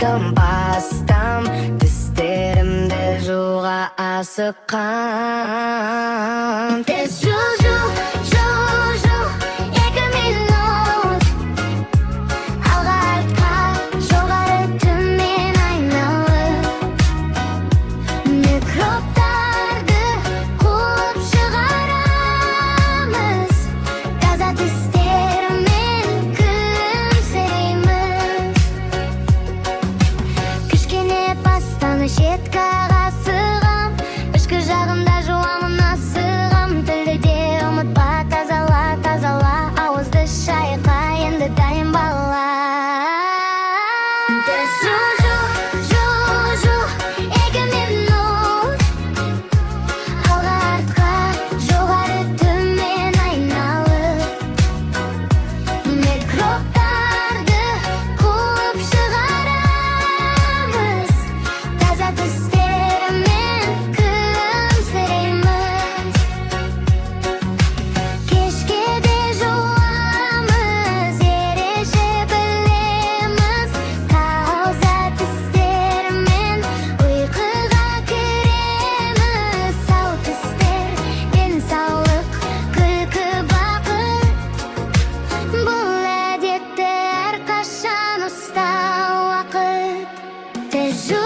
бастам тістерімді жууға асыққам. Тез жу, 2 минут алға артқа жоғары төмен айналып микробтарды қуып шығарамыз, таза тістермен күлімсірейміз. Кішкене пастаны щеткаға сығам, ішкі жағында жуамын асығам. Тілді де ұмытпа, тазала, ауызды шайқа, енді дайын бала. Тез жу, 2 минут алға артқа жоғары төмен айналып микробтарды қуып шығарамыз, таза тістермен күлімсірейміз. Кешке де жуамыз, ереже білеміз, таза тістермен ұйқыға кіреміз. Сау тістер, денсаулық, күлкі, бақыт, бұл әдетті әрқашан ұста уақыт. Тез жу,